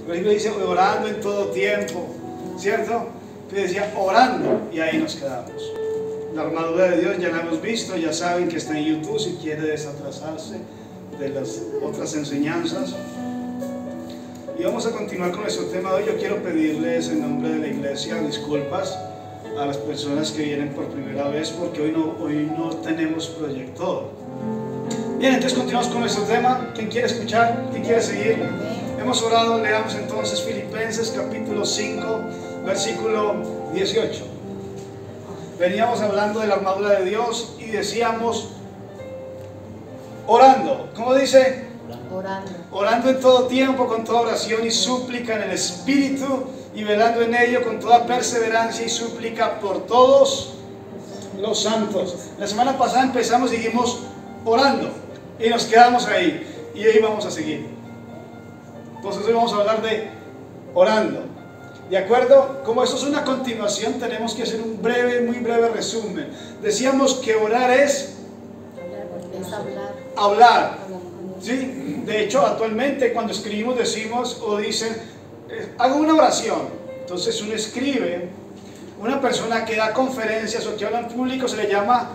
Por ejemplo, dice orando en todo tiempo, ¿cierto? Que decía orando, y ahí nos quedamos. La armadura de Dios ya la hemos visto, ya saben que está en YouTube si quiere desatrasarse de las otras enseñanzas. Y vamos a continuar con nuestro tema de hoy. Yo quiero pedirles en nombre de la iglesia disculpas a las personas que vienen por primera vez porque hoy no tenemos proyector. Bien, entonces continuamos con nuestro tema. ¿Quién quiere escuchar? ¿Quién quiere seguir? Hemos orado, leamos entonces Filipenses capítulo 5, versículo 18. Veníamos hablando de la armadura de Dios y decíamos orando. ¿Cómo dice? Orando en todo tiempo, con toda oración y súplica en el Espíritu, y velando en ello con toda perseverancia y súplica por todos los santos. La semana pasada empezamos y dijimos orando, y nos quedamos ahí, y ahí vamos a seguir. Entonces hoy vamos a hablar de orando. ¿De acuerdo? Como esto es una continuación, tenemos que hacer un muy breve resumen. Decíamos que orar es hablar. ¿Sí? De hecho, actualmente cuando escribimos decimos o dicen, hago una oración. Entonces uno escribe, una persona que da conferencias o que habla en público se le llama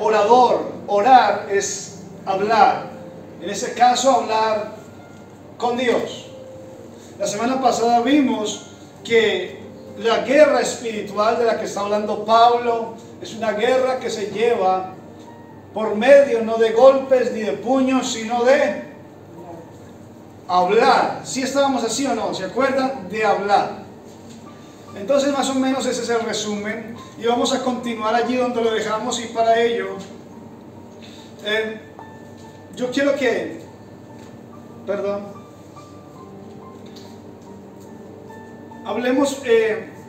orador. Orar es hablar. En ese caso, hablar con Dios. La semana pasada vimos que la guerra espiritual de la que está hablando Pablo es una guerra que se lleva por medio no de golpes ni de puños, sino de hablar. ¿Sí estábamos así o no? ¿Se acuerdan? De hablar. Entonces más o menos ese es el resumen y vamos a continuar allí donde lo dejamos, y para ello yo quiero que hablemos.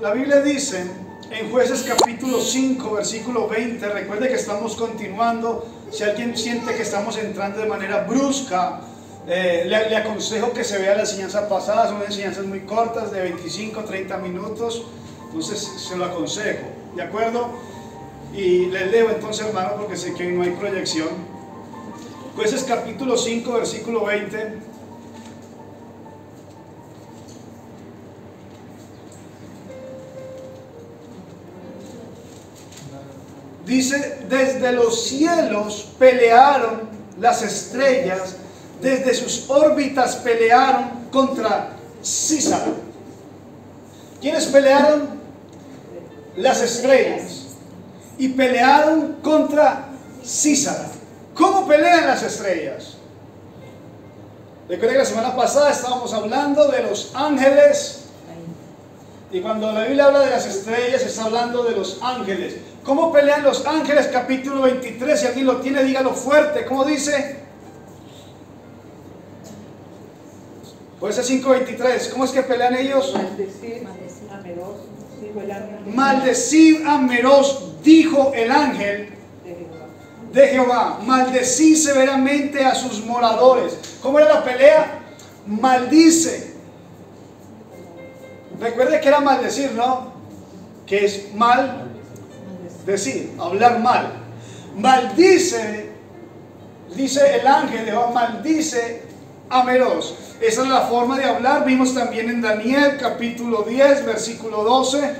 La Biblia dice en Jueces capítulo 5 versículo 20, recuerde que estamos continuando. Si alguien siente que estamos entrando de manera brusca, le aconsejo que se vea la enseñanza pasada. Son enseñanzas muy cortas de 25-30 minutos, entonces se lo aconsejo, ¿de acuerdo? Y les leo entonces, hermano, porque sé que no hay proyección. Jueces capítulo 5 versículo 20. Dice: desde los cielos pelearon las estrellas, desde sus órbitas pelearon contra Císara. ¿Quiénes pelearon? Las estrellas. Y pelearon contra Císara. ¿Cómo pelean las estrellas? Recuerden que la semana pasada estábamos hablando de los ángeles. Y cuando la Biblia habla de las estrellas, está hablando de los ángeles. ¿Cómo pelean los ángeles? Capítulo 23, si alguien lo tiene, dígalo fuerte. ¿Cómo dice? Pues es 5:23. ¿Cómo es que pelean ellos? Maldecid a Meroz, dijo el ángel de Jehová. Maldecid severamente a sus moradores. ¿Cómo era la pelea? Maldice. Recuerde que era maldecir, ¿no? Que es mal decir, hablar mal. Maldice, dice el ángel de Jehová, maldice a Meroz. Esa es la forma de hablar. Vimos también en Daniel capítulo 10 versículo 12,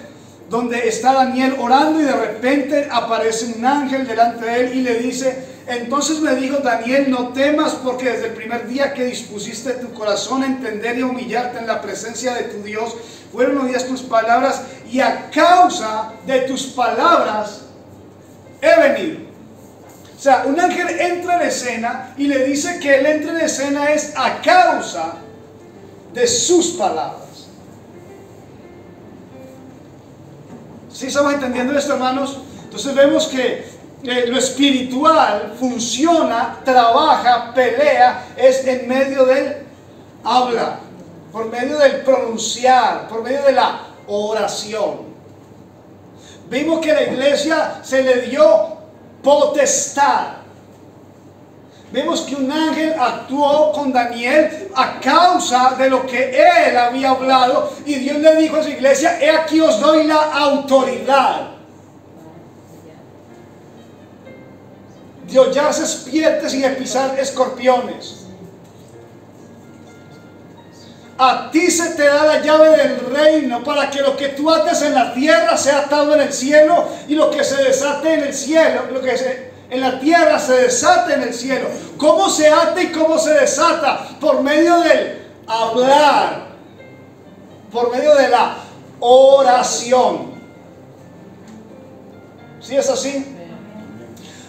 donde está Daniel orando y de repente aparece un ángel delante de él y le dice: entonces me dijo Daniel, no temas, porque desde el primer día que dispusiste tu corazón a entender y a humillarte en la presencia de tu Dios, fueron oídas tus palabras, y a causa de tus palabras he venido. O sea, un ángel entra en escena y le dice que él entra en escena es a causa de sus palabras. ¿Sí estamos entendiendo esto, hermanos? Entonces vemos que lo espiritual funciona, trabaja, pelea, es en medio del habla, por medio del pronunciar, por medio de la oración. Vimos que a la iglesia se le dio potestad. Vemos que un ángel actuó con Daniel a causa de lo que él había hablado, y Dios le dijo a su iglesia: he aquí os doy la autoridad de hollar serpientes y de pisar escorpiones. a ti se te da la llave del reino para que lo que tú ates en la tierra sea atado en el cielo y lo que se desate en el cielo, en la tierra se desate en el cielo. ¿Cómo se ata y cómo se desata? Por medio del hablar, por medio de la oración. ¿Sí es así?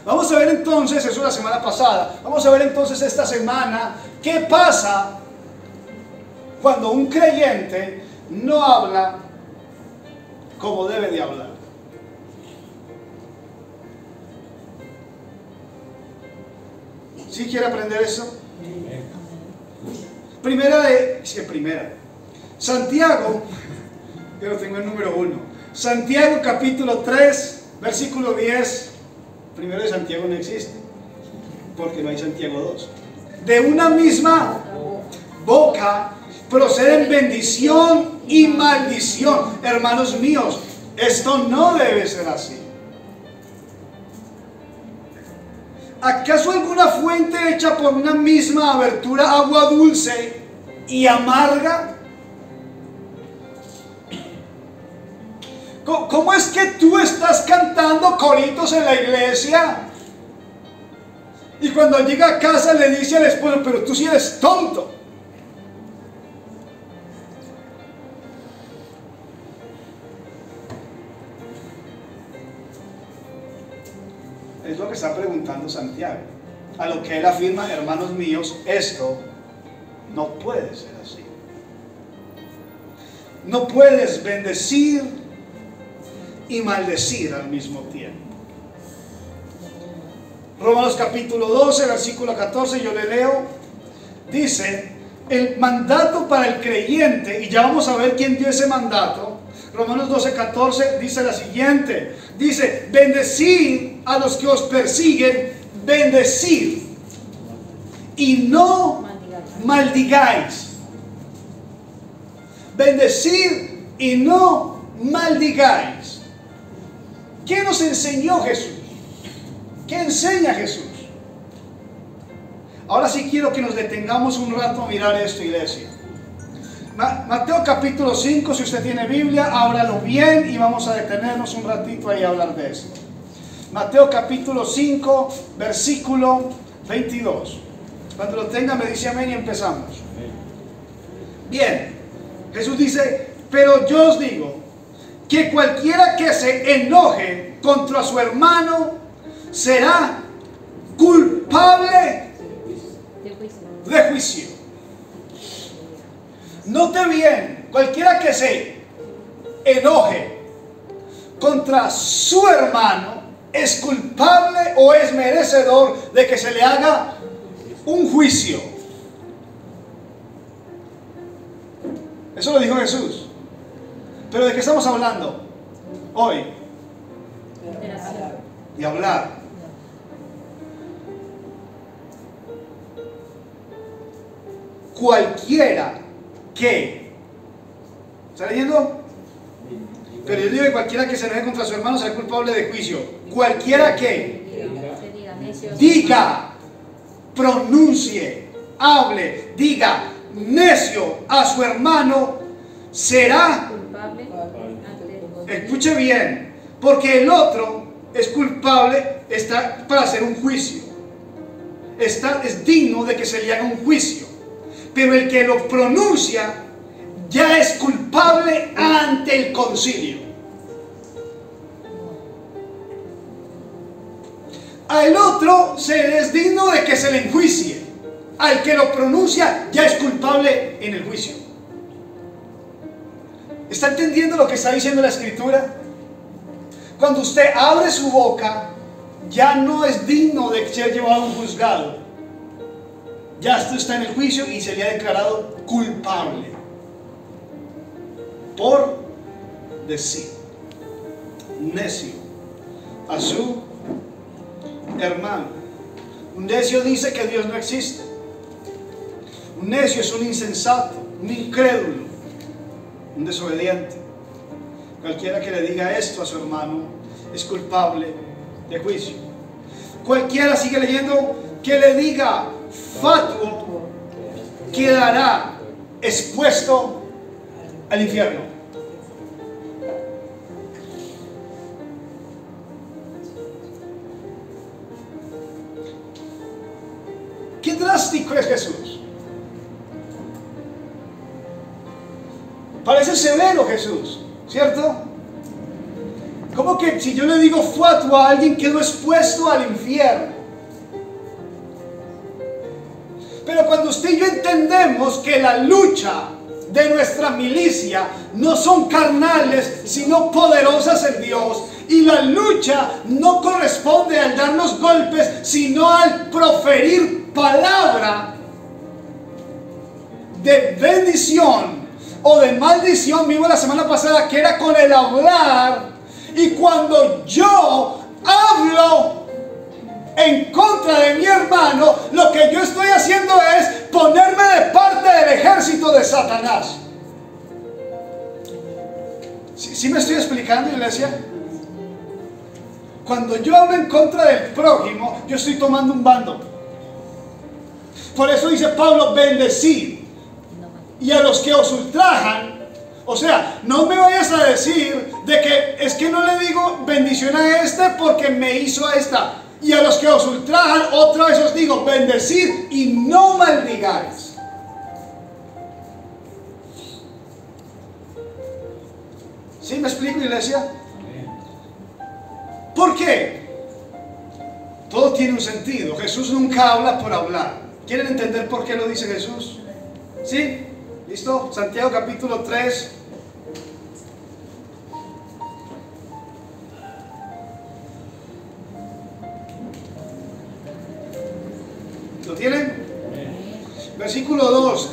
Vamos a ver entonces, eso la semana pasada, vamos a ver entonces esta semana qué pasa cuando un creyente no habla como debe de hablar. ¿Sí quiere aprender eso? Santiago, yo lo tengo el número 1. Santiago capítulo 3, versículo 10. Primero de Santiago no existe, porque no hay Santiago 2. De una misma boca proceden bendición y maldición. Hermanos míos, esto no debe ser así. ¿Acaso alguna fuente hecha por una misma abertura agua dulce y amarga? ¿Cómo es que tú estás cantando coritos en la iglesia y cuando llega a casa le dice al esposo, pero tú sí eres tonto? Es lo que está preguntando Santiago. A lo que él afirma, hermanos míos, esto no puede ser así. No puedes bendecir y maldecir al mismo tiempo. Romanos capítulo 12, versículo 14, yo le leo. Dice, el mandato para el creyente, y ya vamos a ver quién dio ese mandato. Romanos 12, 14 dice la siguiente. Dice, bendecid a los que os persiguen, bendecid y no maldigáis. Bendecid y no maldigáis. ¿Qué nos enseñó Jesús? ¿Qué enseña Jesús? Ahora sí quiero que nos detengamos un rato a mirar esto, iglesia. Mateo capítulo 5, si usted tiene Biblia, ábralo bien y vamos a detenernos un ratito ahí a hablar de esto. Mateo capítulo 5, versículo 22. Cuando lo tenga me dice amén y empezamos. Bien, Jesús dice, pero yo os digo que cualquiera que se enoje contra su hermano será culpable de juicio. Note bien, cualquiera que se enoje contra su hermano es culpable o es merecedor de que se le haga un juicio. Eso lo dijo Jesús. ¿Pero de qué estamos hablando hoy? De hablar. Cualquiera que, ¿está leyendo? Pero yo digo que cualquiera que se enoje contra su hermano será culpable de juicio. Cualquiera que diga, pronuncie, hable, diga necio a su hermano será culpable. Escuche bien, porque el otro es culpable, está para hacer un juicio. Es digno de que se le haga un juicio. Pero el que lo pronuncia ya es culpable ante el concilio. Al otro se es digno de que se le enjuicie. Al que lo pronuncia ya es culpable en el juicio. ¿Está entendiendo lo que está diciendo la Escritura? Cuando usted abre su boca, ya no es digno de ser llevado a un juzgado. Ya usted está en el juicio y se le ha declarado culpable por decir necio a su hermano. Un necio dice que Dios no existe. Un necio es un insensato, un incrédulo, un desobediente. Cualquiera que le diga esto a su hermano es culpable de juicio. Cualquiera, sigue leyendo, que le diga fatuo quedará expuesto al infierno. Qué drástico es Jesús. Parece severo Jesús, ¿cierto? Como que si yo le digo fatuo a alguien, quedó expuesto al infierno. Pero cuando usted y yo entendemos que la lucha de nuestra milicia no son carnales, sino poderosas en Dios, y la lucha no corresponde al darnos golpes, sino al proferir palabra de bendición o de maldición. Vimos la semana pasada que era con el hablar, y cuando yo hablo en contra de mi hermano, lo que yo estoy haciendo es ponerme de parte del ejército de Satanás. ¿Sí me estoy explicando, iglesia? Cuando yo hablo en contra del prójimo, yo estoy tomando un bando. Por eso dice Pablo, bendecid. Y a los que os ultrajan, o sea, no me vayas a decir de que es que no le digo bendición a este porque me hizo a esta. Y a los que os ultrajan, otra vez os digo, bendecid y no maldigáis. ¿Sí me explico, iglesia? ¿Por qué? Todo tiene un sentido. Jesús nunca habla por hablar. ¿Quieren entender por qué lo dice Jesús? ¿Sí? ¿Listo? Santiago capítulo 3. ¿Lo tienen? Versículo 2.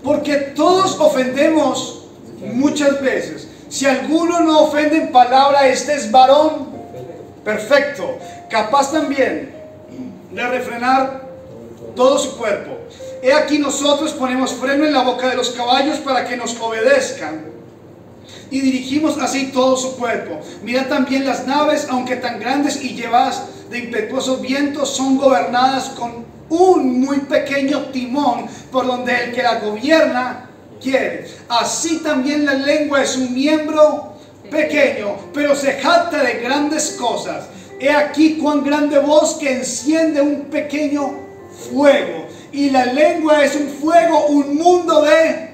Porque todos ofendemos muchas veces. Si alguno no ofende en palabra, este es varón perfecto, capaz también de refrenar todo su cuerpo. He aquí nosotros ponemos freno en la boca de los caballos para que nos obedezcan, y dirigimos así todo su cuerpo. Mira también las naves, aunque tan grandes y llevadas de impetuosos vientos, son gobernadas con un muy pequeño timón, por donde el que la gobierna quiere. Así también la lengua es un miembro pequeño, pero se jacta de grandes cosas. He aquí cuán grande voz que enciende un pequeño fuego. Y la lengua es un fuego, un mundo de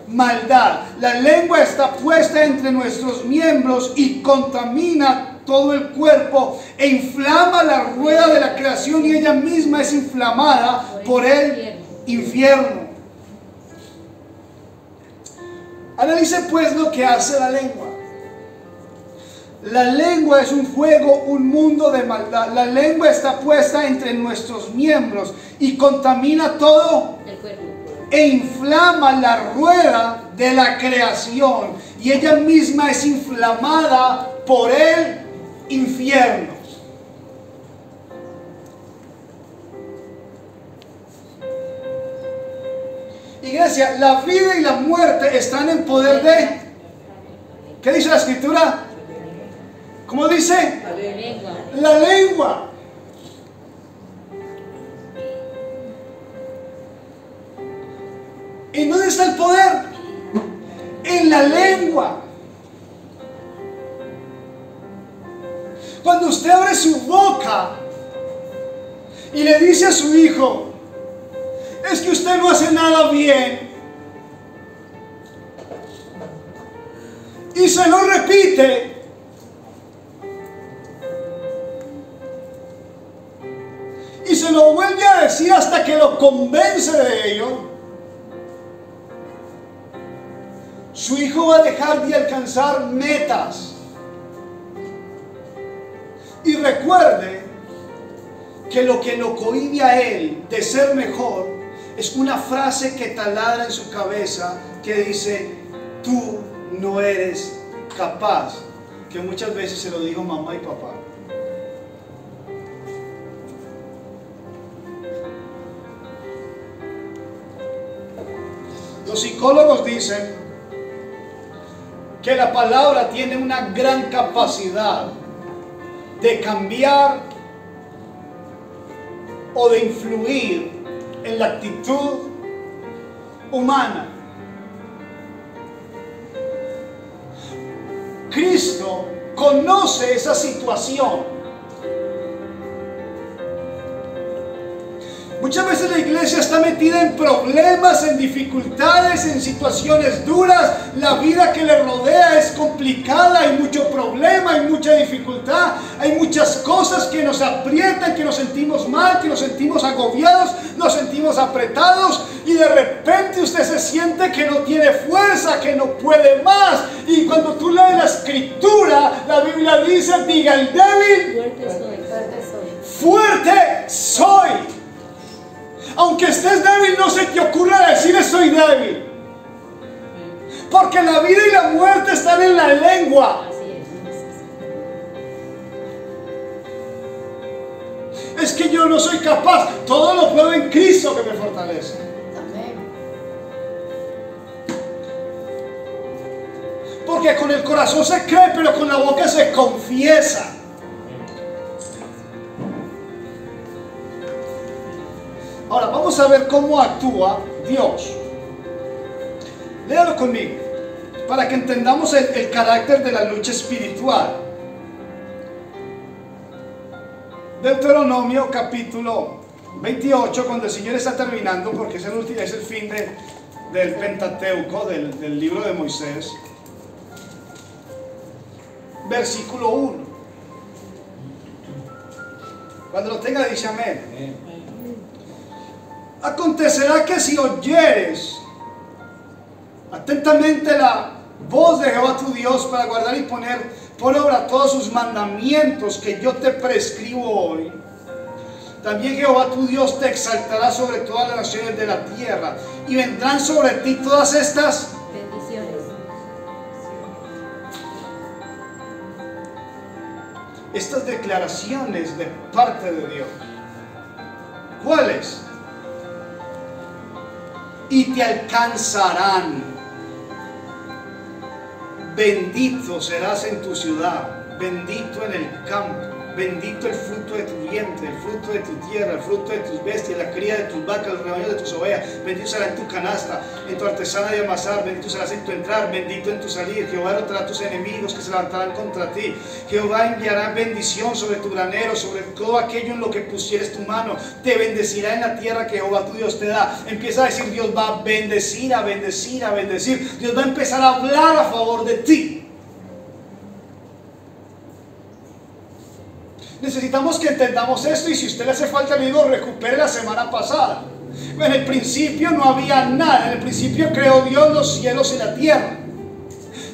maldad. La lengua está puesta entre nuestros miembros y contamina todo el cuerpo e inflama la rueda de la creación, y ella misma es inflamada por el infierno. Analice pues lo que hace la lengua. La lengua es un fuego, un mundo de maldad. La lengua está puesta entre nuestros miembros y contamina todo el cuerpo e inflama la rueda de la creación, y ella misma es inflamada por el infierno. Iglesia, la vida y la muerte están en poder de... ¿Qué dice la escritura? ¿Cómo dice? La lengua. La lengua. ¿En dónde está el poder? En la lengua. Cuando usted abre su boca y le dice a su hijo, es que usted no hace nada bien, y se lo repite, y se lo vuelve a decir hasta que lo convence de ello, su hijo va a dejar de alcanzar metas. Y recuerde que lo cohíbe a él de ser mejor es una frase que taladra en su cabeza que dice, tú no eres capaz, que muchas veces se lo digo mamá y papá. Los psicólogos dicen que la palabra tiene una gran capacidad de cambiar o de influir en la actitud humana. Cristo conoce esa situación. Muchas veces la iglesia está metida en problemas, en dificultades, en situaciones duras. La vida que le rodea es complicada, hay mucho problema, hay mucha dificultad, hay muchas cosas que nos aprietan, que nos sentimos mal, que nos sentimos agobiados, nos sentimos apretados, y de repente usted se siente que no tiene fuerza, que no puede más. Y cuando tú lees la escritura, la Biblia dice: diga el débil, fuerte soy. Aunque estés débil, no se te ocurra decir estoy débil. Porque la vida y la muerte están en la lengua. Es que yo no soy capaz. Todo lo puedo en Cristo que me fortalece. Porque con el corazón se cree, pero con la boca se confiesa. Ahora vamos a ver cómo actúa Dios. Léalo conmigo para que entendamos el carácter de la lucha espiritual. Deuteronomio capítulo 28, cuando el Señor está terminando, porque es el fin del Pentateuco, del libro de Moisés. Versículo 1. Cuando lo tenga, dice amén. Acontecerá que si oyeres atentamente la voz de Jehová tu Dios para guardar y poner por obra todos sus mandamientos que yo te prescribo hoy, también Jehová tu Dios te exaltará sobre todas las naciones de la tierra, y vendrán sobre ti todas estas bendiciones. Estas declaraciones de parte de Dios. ¿Cuáles? Y te alcanzarán. Bendito serás en tu ciudad, bendito en el campo, bendito el fruto de tu vientre, el fruto de tu tierra, el fruto de tus bestias, la cría de tus vacas, los rebaños de tus ovejas. Bendito será en tu canasta, en tu artesana de amasar, bendito serás en tu entrar, bendito en tu salir. Jehová derrotará a tus enemigos que se levantarán contra ti. Jehová enviará bendición sobre tu granero, sobre todo aquello en lo que pusieres tu mano. Te bendecirá en la tierra que Jehová tu Dios te da. Empieza a decir: Dios va a bendecir, a bendecir, a bendecir. Dios va a empezar a hablar a favor de ti. Necesitamos que entendamos esto, y si a usted le hace falta, le digo, recupere la semana pasada. En el principio no había nada. En el principio creó Dios los cielos y la tierra.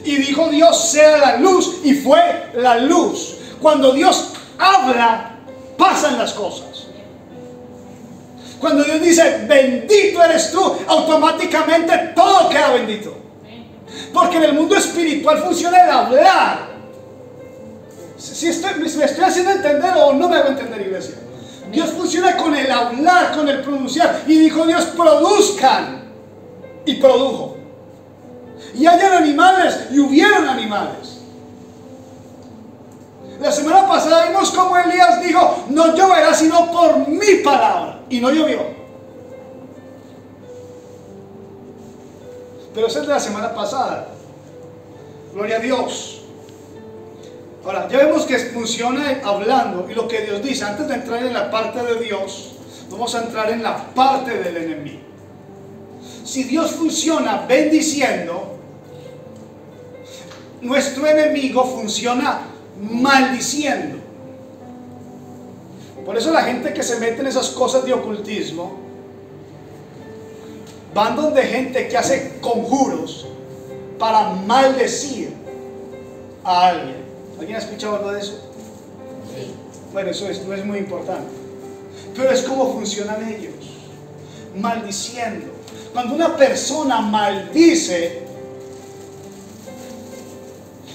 Y dijo Dios: sea la luz, y fue la luz. Cuando Dios habla, pasan las cosas. Cuando Dios dice: bendito eres tú, automáticamente todo queda bendito. Porque en el mundo espiritual funciona el hablar. Si me estoy haciendo entender o no me hago entender, iglesia. Dios funciona con el hablar, con el pronunciar. Y dijo Dios: produzcan. Y produjo. Y hayan animales, y hubieron animales. La semana pasada vimos cómo Elías dijo: no lloverá sino por mi palabra. Y no llovió. Pero eso es de la semana pasada. Gloria a Dios. Ahora, ya vemos que funciona hablando, y lo que Dios dice. Antes de entrar en la parte de Dios, vamos a entrar en la parte del enemigo. Si Dios funciona bendiciendo, nuestro enemigo funciona maldiciendo. Por eso la gente que se mete en esas cosas de ocultismo van donde gente que hace conjuros para maldecir a alguien. ¿Alguien ha escuchado algo de eso? Sí. Bueno, eso no es muy importante. Pero es como funcionan ellos. Maldiciendo. Cuando una persona maldice,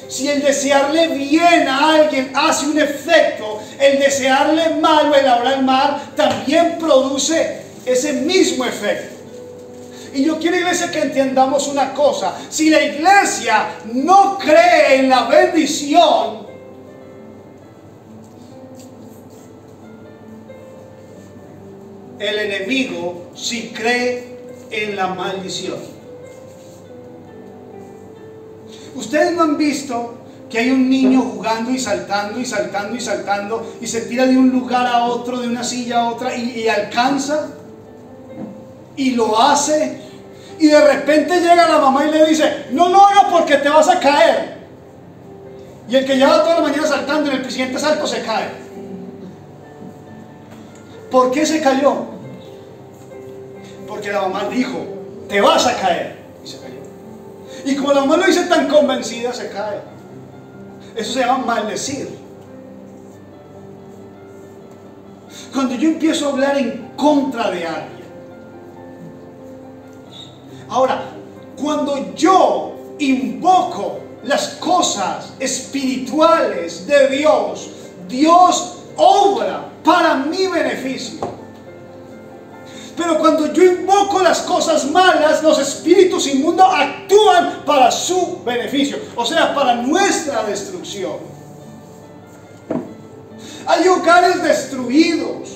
si el desearle bien a alguien hace un efecto, el desearle mal o el hablar mal también produce ese mismo efecto. Y yo quiero, iglesia, que entendamos una cosa. Si la iglesia no cree en la bendición, el enemigo sí cree en la maldición. Ustedes no han visto que hay un niño jugando y saltando y saltando y saltando y se tira de un lugar a otro, de una silla a otra y alcanza y lo hace, y de repente llega la mamá y le dice: no lo hagas porque te vas a caer. Y el que lleva toda la mañana saltando, en el siguiente salto se cae. ¿Por qué se cayó? Porque la mamá dijo: te vas a caer, y se cayó. Y como la mamá lo dice tan convencida, se cae. Eso se llama maldecir. Cuando yo empiezo a hablar en contra de alguien. Ahora, cuando yo invoco las cosas espirituales de Dios, Dios obra para mi beneficio. Pero cuando yo invoco las cosas malas, los espíritus inmundos actúan para su beneficio, o sea, para nuestra destrucción. Hay hogares destruidos,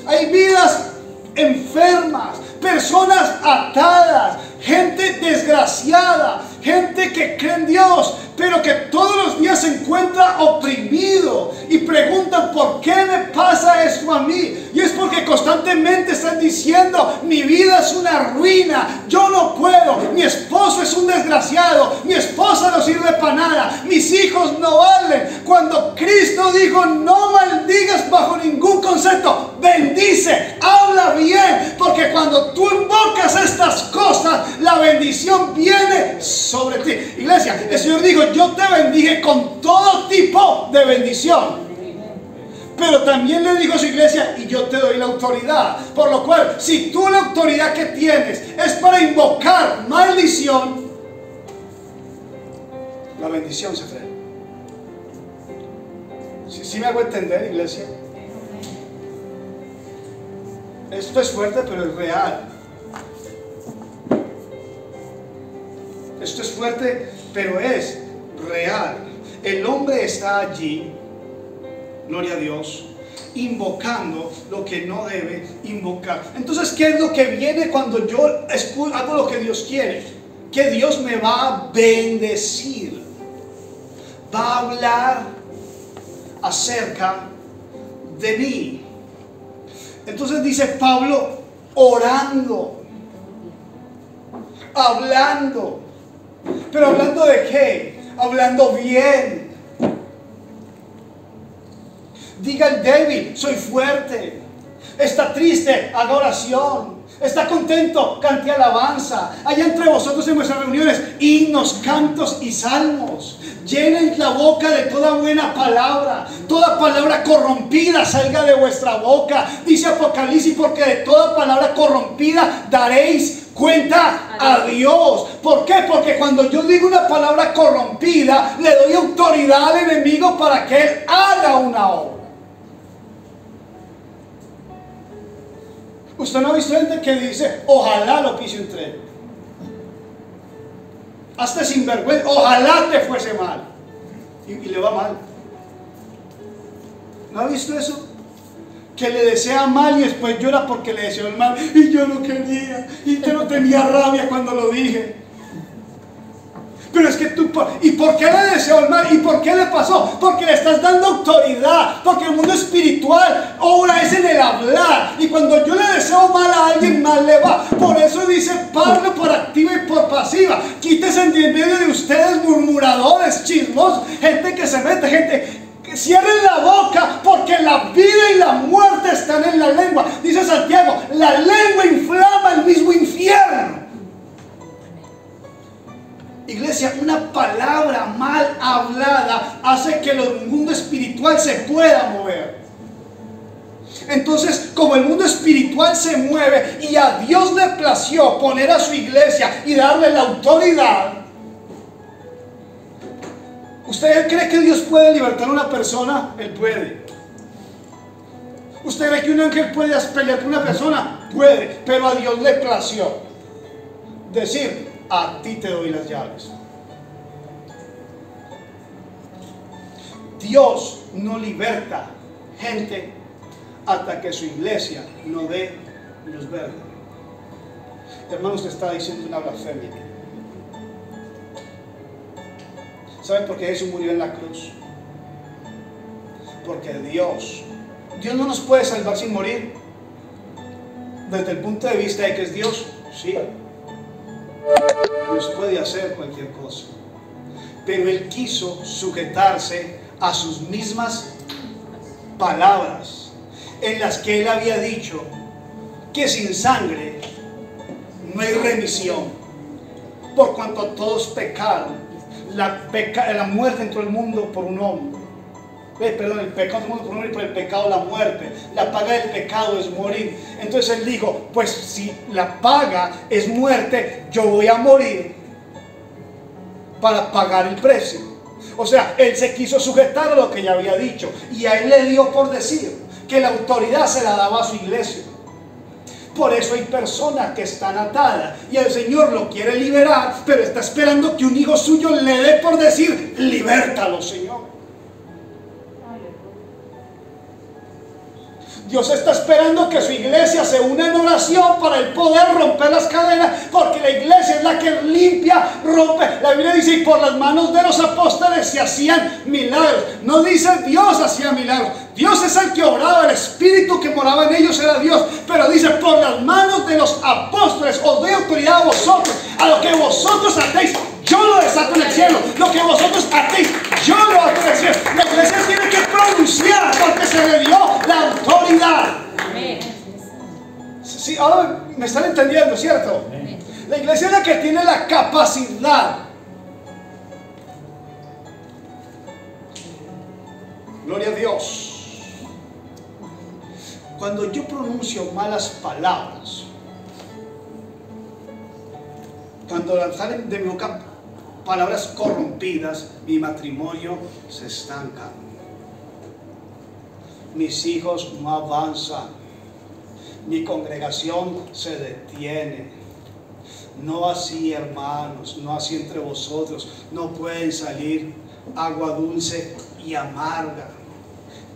hay vidas enfermas, personas atadas, gente desgraciada, gente que cree en Dios, pero que todos los días se encuentra oprimido y preguntan: ¿por qué me pasa esto a mí? Y es porque constantemente están diciendo: mi vida es una ruina, yo no puedo, mi esposo es un desgraciado, mi esposa no sirve para nada, mis hijos no valen. Cuando Cristo dijo: no maldigas bajo ningún concepto, bendice, habla bien, porque cuando tú invocas estas cosas, la bendición viene sobre ti. Iglesia, el Señor dijo: yo te bendije con todo tipo de bendición. Pero también le dijo a su iglesia: y yo te doy la autoridad. Por lo cual, si tú la autoridad que tienes es para invocar maldición, la bendición se frena. ¿Sí me hago entender, iglesia? Esto es fuerte, pero es real. Esto es fuerte, pero es real. El hombre está allí, gloria a Dios, invocando lo que no debe invocar. Entonces, ¿qué es lo que viene cuando yo hago lo que Dios quiere? Que Dios me va a bendecir, va a hablar acerca de mí. Entonces dice Pablo: orando, hablando. ¿Pero hablando de qué? Hablando bien. Diga el débil: soy fuerte. Está triste, haga oración. Está contento, cante alabanza. Allá entre vosotros en vuestras reuniones, himnos, cantos y salmos. Llenen la boca de toda buena palabra. Toda palabra corrompida salga de vuestra boca. Dice Apocalipsis: porque de toda palabra corrompida daréis cuenta a Dios. ¿Por qué? Porque cuando yo digo una palabra corrompida, le doy autoridad al enemigo para que él haga una obra. Usted no ha visto gente que dice: ojalá lo pise un tren. Hasta sinvergüenza: ojalá te fuese mal. Y le va mal. ¿No ha visto eso? Que le desea mal y después llora porque le deseó el mal. Y yo no quería, y yo no tenía rabia cuando lo dije. Pero es que tú, ¿y por qué le deseó el mal? ¿Y por qué le pasó? Porque le estás dando autoridad. Porque el mundo espiritual obra es en el hablar. Y cuando yo le deseo mal a alguien, mal le va. Por eso dice Pablo, por activa y por pasiva: quítese de en medio de ustedes murmuradores, chismosos, gente que se mete, gente que cierren la boca, porque la vida y la muerte están en la lengua. Dice Santiago: la lengua inflama el mismo infierno. Iglesia, una palabra mal hablada hace que el mundo espiritual se pueda mover. Entonces, como el mundo espiritual se mueve y a Dios le plació poner a su iglesia y darle la autoridad, ¿usted cree que Dios puede libertar a una persona? Él puede. ¿Usted cree que un ángel puede pelear con una persona? Puede, pero a Dios le plació decir: a ti te doy las llaves. Dios no liberta gente hasta que su iglesia no dé luz verde. hermano, usted está diciendo una blasfemia. ¿Saben por qué Jesús murió en la cruz? Porque Dios no nos puede salvar sin morir. Desde el punto de vista de que es Dios, sí, Dios puede hacer cualquier cosa, pero Él quiso sujetarse a sus mismas palabras, en las que Él había dicho que sin sangre no hay remisión, por cuanto todos pecaron. La muerte entró al mundo por un hombre. Perdón, el pecado entró al mundo por un hombre, y por el pecado la muerte. La paga del pecado es morir. Entonces Él dijo, pues si la paga es muerte, yo voy a morir para pagar el precio. O sea, Él se quiso sujetar a lo que ya había dicho, y a Él le dio por decir que la autoridad se la daba a su iglesia. Por eso hay personas que están atadas y el Señor lo quiere liberar, pero está esperando que un hijo suyo le dé por decir, libértalo, Señor. Dios está esperando que su iglesia se una en oración para el poder romper las cadenas, porque la iglesia es la que limpia, rompe. La Biblia dice, y por las manos de los apóstoles se hacían milagros. No dice Dios hacía milagros. Dios es el que obraba, el Espíritu que moraba en ellos era Dios. Pero dice, por las manos de los apóstoles os doy autoridad a vosotros. A lo que vosotros atéis, yo lo desato en el cielo. Lo que vosotros atéis, yo lo ato en el cielo. La iglesia tiene que pronunciar porque se le dio la autoridad. Amén. Sí, ahora me están entendiendo, ¿cierto? Amén. La iglesia es la que tiene la capacidad. Gloria a Dios. Cuando yo pronuncio malas palabras, cuando salen de mi boca palabras corrompidas, mi matrimonio se estanca. Mis hijos no avanzan. Mi congregación se detiene. No así, hermanos, no así entre vosotros. No pueden salir agua dulce y amarga.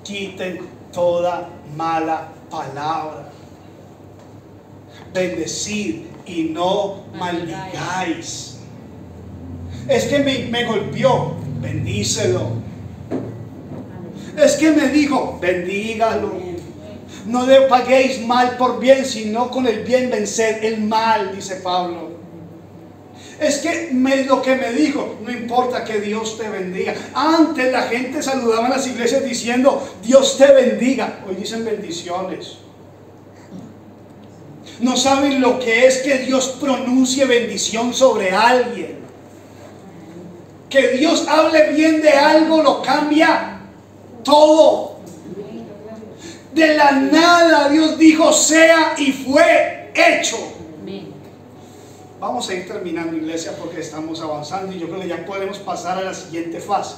Quiten toda mala palabra. Bendecid y no maldigáis. Es que me golpeó, bendícelo. Es que me dijo, bendígalo. No le paguéis mal por bien, sino con el bien vencer el mal, dice Pablo. Es que lo que me dijo, no importa, que Dios te bendiga. Antes la gente saludaba en las iglesias diciendo, Dios te bendiga. Hoy dicen bendiciones. No saben lo que es que Dios pronuncie bendición sobre alguien. Que Dios hable bien de algo lo cambia todo. De la nada Dios dijo sea y fue hecho. Vamos a ir terminando, iglesia, porque estamos avanzando y yo creo que ya podemos pasar a la siguiente fase.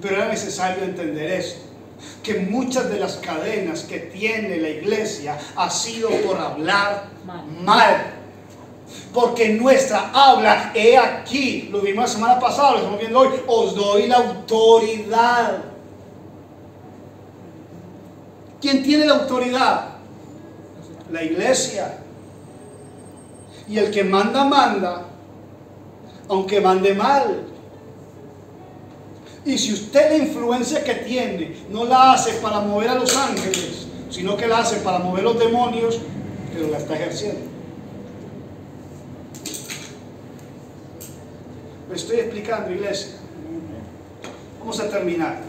Pero era necesario entender esto, que muchas de las cadenas que tiene la iglesia ha sido por hablar mal. Porque nuestra habla, he aquí, lo vimos la semana pasada, lo estamos viendo hoy, os doy la autoridad. ¿Quién tiene la autoridad? La iglesia. Y el que manda, manda, aunque mande mal. Y si usted la influencia que tiene no la hace para mover a los ángeles, sino que la hace para mover los demonios, pero la está ejerciendo. Me estoy explicando, iglesia. Vamos a terminar.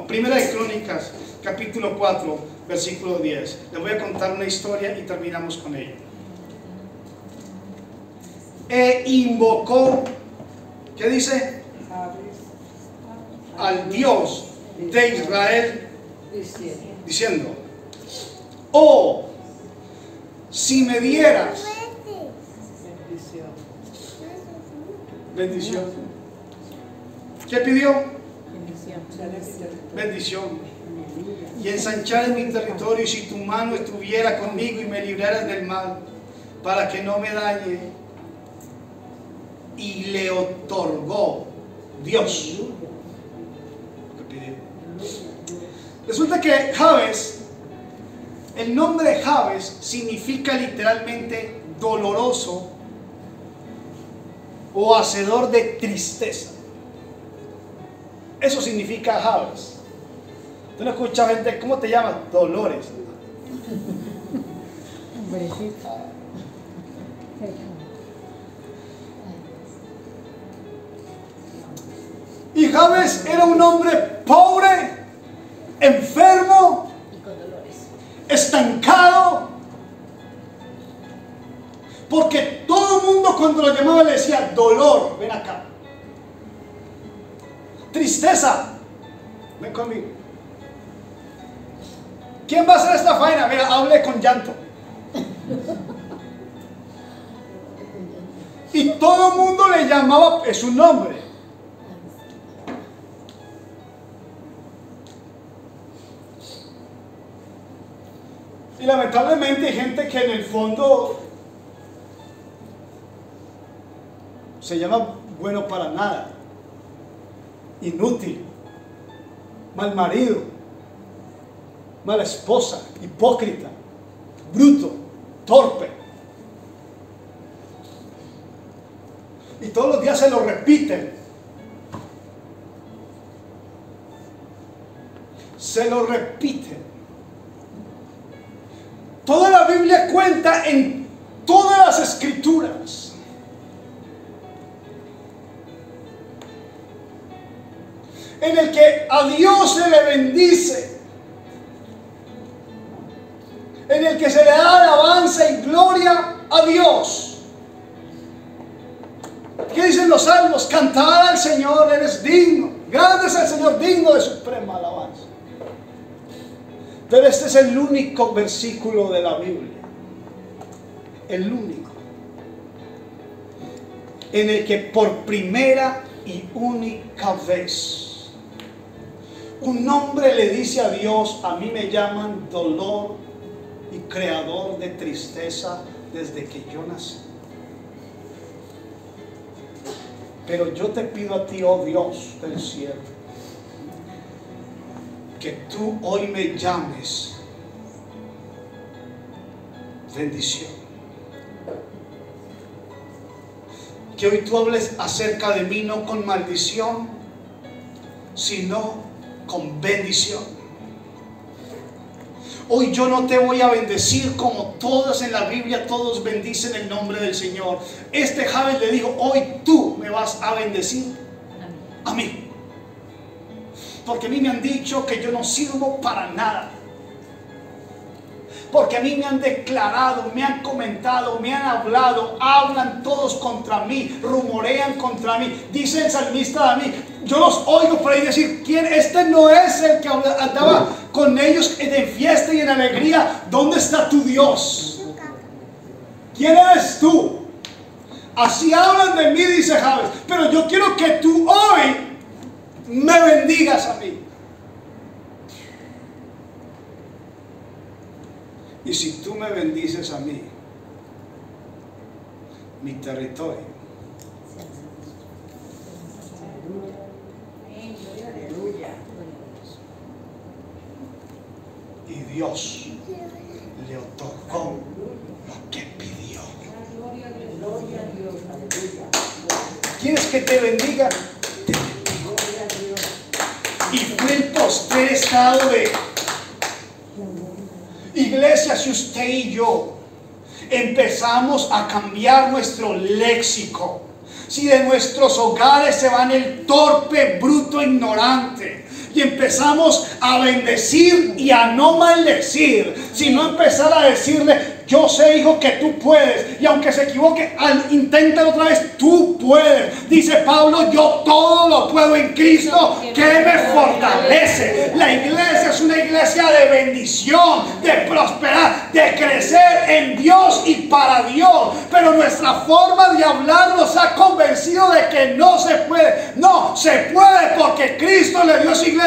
Primera de Crónicas, capítulo 4, versículo 10. Les voy a contar una historia y terminamos con ella. E invocó, ¿qué dice? Al Dios de Israel, diciendo, oh, si me dieras bendición. ¿Qué pidió? Bendición. Y ensanchar en mi territorio, y si tu mano estuviera conmigo y me libraras del mal, para que no me dañe. Y le otorgó Dios lo que pidió. Resulta que Jabes El nombre Jabes significa literalmente doloroso o hacedor de tristeza. Eso significa Jabes. Tú no escuchas gente, ¿cómo te llamas? Dolores. Y Jabes era un hombre pobre, enfermo, Y con dolores. estancado, porque todo el mundo cuando lo llamaba le decía: dolor, ven acá. Tristeza, ven conmigo. ¿Quién va a hacer esta faena? Mira, hable con llanto. Y todo el mundo le llamaba es su nombre. Y lamentablemente hay gente que en el fondo se llama bueno para nada, inútil, mal marido, mala esposa, hipócrita, bruto, torpe. Y todos los días se lo repiten. Se lo repiten. Toda la Biblia cuenta en todas las escrituras en el que a Dios se le bendice, en el que se le da alabanza y gloria a Dios. ¿Qué dicen los salmos? Cantad al Señor, Él es digno, grande es el Señor, digno de suprema alabanza. Pero este es el único versículo de la Biblia, el único, en el que por primera y única vez un hombre le dice a Dios: a mí me llaman dolor y creador de tristeza desde que yo nací. Pero yo te pido a ti, oh Dios del cielo, que tú hoy me llames bendición. Que hoy tú hables acerca de mí no con maldición, sino con bendición. Hoy yo no te voy a bendecir como todos en la Biblia, todos bendicen el nombre del Señor. Este Jabes le dijo: hoy tú me vas a bendecir a mí. Porque a mí me han dicho que yo no sirvo para nada. Porque a mí me han declarado, me han comentado, me han hablado, hablan todos contra mí, rumorean contra mí. Dice el salmista David, yo los oigo por ahí decir: ¿quién? Este no es el que andaba con ellos en fiesta y en alegría. ¿Dónde está tu Dios? ¿Quién eres tú? Así hablan de mí, dice Jabes. Pero yo quiero que tú hoy me bendigas a mí. Y si tú me bendices a mí, mi territorio y Dios le otorgó lo que pidió. ¿Quieres que te bendiga? Te bendigo. Y fue el postrer estado de iglesia. Si usted y yo empezamos a cambiar nuestro léxico, si de nuestros hogares se van el torpe, bruto, ignorante, y empezamos a bendecir y a no maldecir, sino empezar a decirle: yo sé, hijo, que tú puedes, y aunque se equivoque, inténtalo otra vez, tú puedes. Dice Pablo: yo todo lo puedo en Cristo que me fortalece. La iglesia es una iglesia de bendición, de prosperar, de crecer en Dios y para Dios. Pero nuestra forma de hablar nos ha convencido de que no se puede. No, se puede, porque Cristo le dio a su iglesia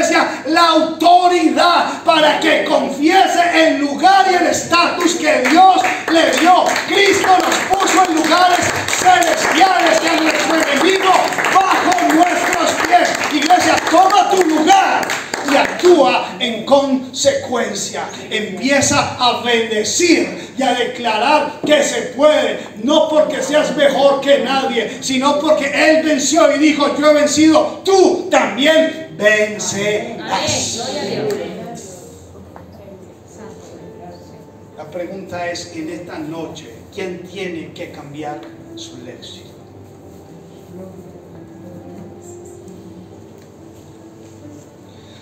la autoridad para que confiese el lugar y el estatus que Dios le dio. Cristo nos puso en lugares celestiales y a nuestro enemigo bajo nuestros pies. Iglesia, toma tu lugar y actúa en consecuencia. consecuencia. Empieza a bendecir y a declarar que se puede. No porque seas mejor que nadie, sino porque Él venció y dijo: yo he vencido, tú también vencerás. La pregunta es, en esta noche, ¿quién tiene que cambiar su lección?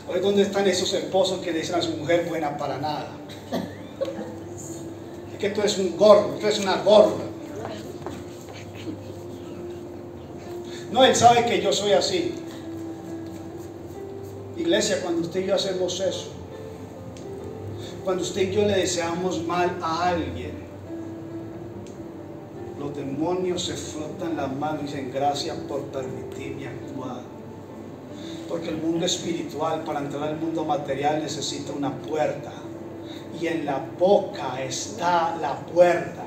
Hoy, ¿dónde están esos esposos que le dicen a su mujer: buena para nada? Es que tú eres un gordo, tú eres una gorda. No, él sabe que yo soy así. Iglesia, cuando usted y yo hacemos eso, cuando usted y yo le deseamos mal a alguien, los demonios se frotan las manos y dicen: gracias por permitirme actuar. Porque el mundo espiritual, para entrar al mundo material, necesita una puerta. Y en la boca está la puerta.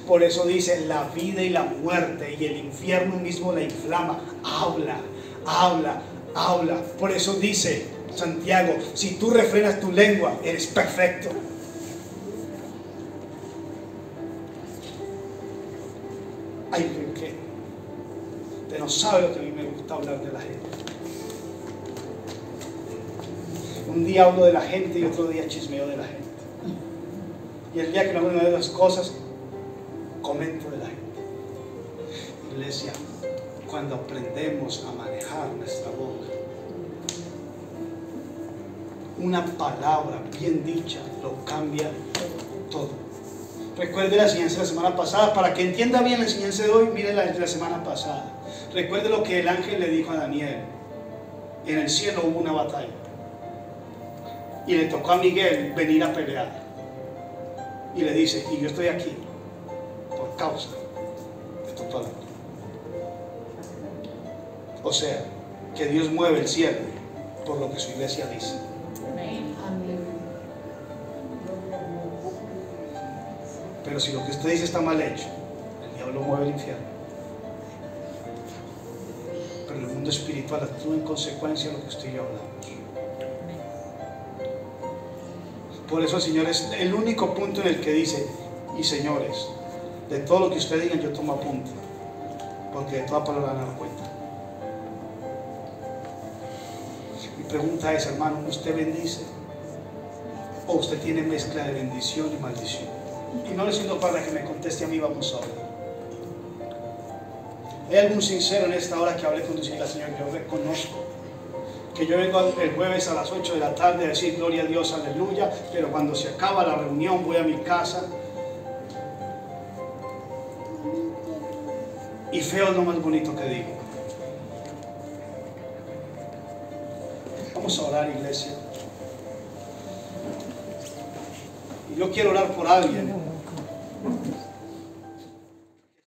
Por eso dice: la vida y la muerte y el infierno mismo la inflama. Habla, habla, habla. Por eso dice Santiago: si tú refrenas tu lengua, eres perfecto. Ay, ¿qué? Usted no sabe lo que a mí me gusta hablar de la gente. Un día hablo de la gente y otro día chismeo de la gente. Y el día que no hablo de las cosas, comento de la gente. Iglesia, cuando aprendemos a manejar nuestra boca, una palabra bien dicha lo cambia todo. Recuerde la enseñanza de la semana pasada. Para que entienda bien la enseñanza de hoy, mire la de la semana pasada. Recuerde lo que el ángel le dijo a Daniel. En el cielo hubo una batalla y le tocó a Miguel venir a pelear, y le dice: y yo estoy aquí por causa de tu palabra. O sea, que Dios mueve el cielo por lo que su iglesia dice. Pero si lo que usted dice está mal hecho, el diablo mueve el infierno. Pero el mundo espiritual actúa en consecuencia de lo que usted y yo hablamos. Por eso el Señor es el único punto en el que dice: y señores, de todo lo que ustedes digan yo tomo apunte, porque de toda palabra van a dar cuenta. Mi pregunta es, hermano, ¿usted bendice o usted tiene mezcla de bendición y maldición? Y no le siento para que me conteste a mí, vamos a orar. ¿Hay algún sincero en esta hora que hable con Dios y diga: Señor, yo reconozco que yo vengo el jueves a las 8 de la tarde a decir gloria a Dios, aleluya, pero cuando se acaba la reunión voy a mi casa y feo es lo más bonito que digo? Vamos a orar, iglesia. Y yo quiero orar por alguien